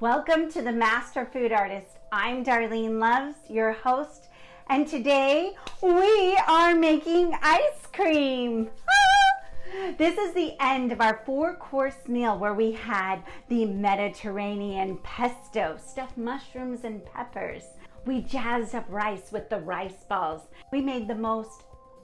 Welcome to the Master Food Artist. I'm Darlene Loves, your host, and today we are making ice cream. This is the end of our 4-course meal where we had the Mediterranean pesto, stuffed mushrooms and peppers. We jazzed up rice with the rice balls. We made the most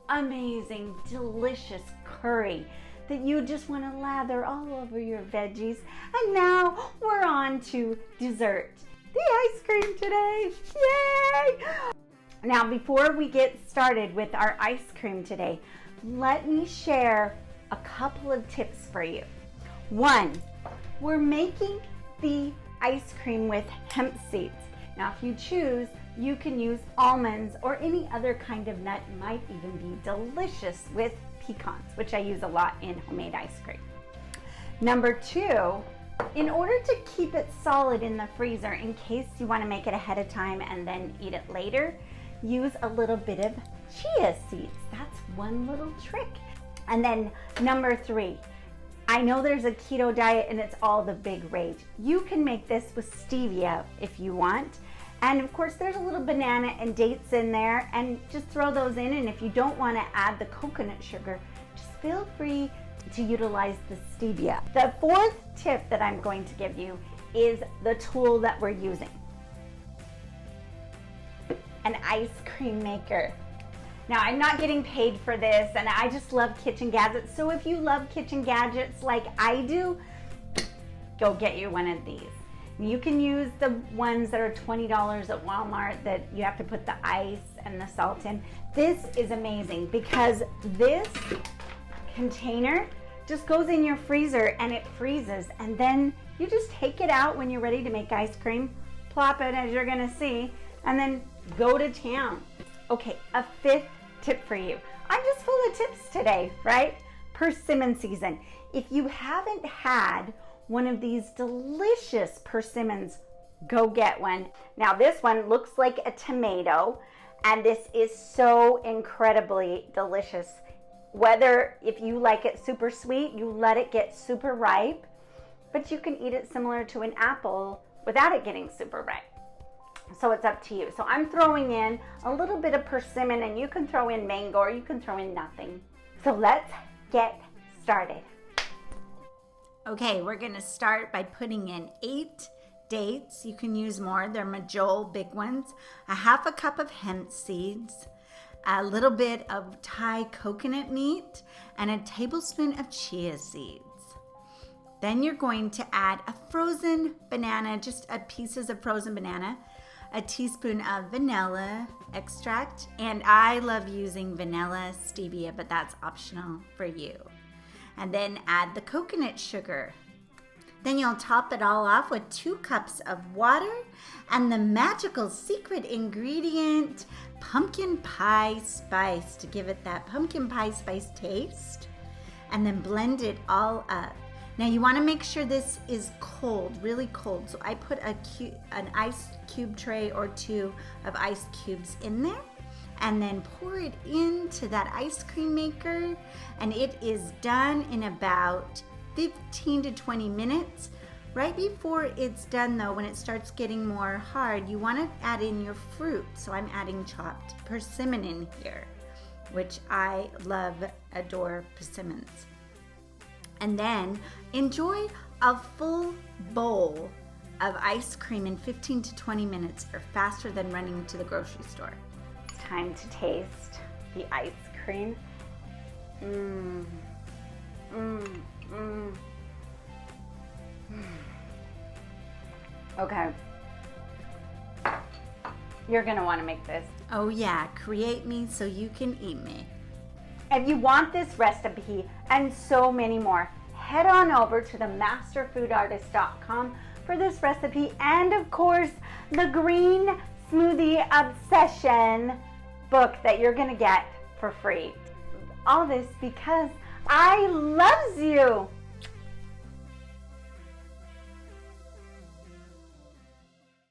amazing, delicious curry that you just want to lather all over your veggies. And now we're on to dessert, the ice cream today. Yay! Now, before we get started with our ice cream today, let me share a couple of tips for you. One, we're making the ice cream with hemp seeds. Now, if you choose, you can use almonds or any other kind of nut. Might even be delicious with pecans, which I use a lot in homemade ice cream. Number 2, in order to keep it solid in the freezer in case you want to make it ahead of time and then eat it later, use a little bit of chia seeds. That's one little trick. And then number 3, I know there's a keto diet and it's all the big rage. You can make this with stevia if you want. And of course, there's a little banana and dates in there, and just throw those in. And if you don't want to add the coconut sugar, just feel free to utilize the stevia. The 4th tip that I'm going to give you is the tool that we're using. An ice cream maker. Now, I'm not getting paid for this, and I just love kitchen gadgets. So if you love kitchen gadgets like I do, go get you one of these. You can use the ones that are $20 at Walmart that you have to put the ice and the salt in. This is amazing because this container just goes in your freezer and it freezes, and then you just take it out when you're ready to make ice cream, plop it as you're gonna see, and then go to town. Okay, a 5th tip for you. I'm just full of tips today, right? Persimmon season. If you haven't had one of these delicious persimmons, go get one. Now this one looks like a tomato, and this is so incredibly delicious. Whether if you like it super sweet, you let it get super ripe, but you can eat it similar to an apple without it getting super ripe. So it's up to you. So I'm throwing in a little bit of persimmon, and you can throw in mango or you can throw in nothing. So let's get started. Okay, we're gonna start by putting in 8 dates. You can use more, they're Majol big ones, a half a cup of hemp seeds, a little bit of Thai coconut meat, and a tablespoon of chia seeds. Then you're going to add a frozen banana, just pieces of frozen banana, a teaspoon of vanilla extract, and I love using vanilla stevia, but that's optional for you. And then add the coconut sugar. Then you'll top it all off with 2 cups of water and the magical secret ingredient, pumpkin pie spice, to give it that pumpkin pie spice taste. And then blend it all up. Now you want to make sure this is cold, really cold. So I put an ice cube tray or 2 of ice cubes in there, and then pour it into that ice cream maker, and it is done in about 15 to 20 minutes. Right before it's done though, when it starts getting more hard, you want to add in your fruit. So I'm adding chopped persimmon in here, which I love, adore persimmons. And then enjoy a full bowl of ice cream in 15 to 20 minutes, or faster than running to the grocery store. Time to taste the ice cream. Okay. You're gonna want to make this. Oh yeah, create me so you can eat me. If you want this recipe and so many more, head on over to the masterfoodartist.com for this recipe, and of course the Green Smoothie Obsession book that you're gonna get for free. All this because I loves you.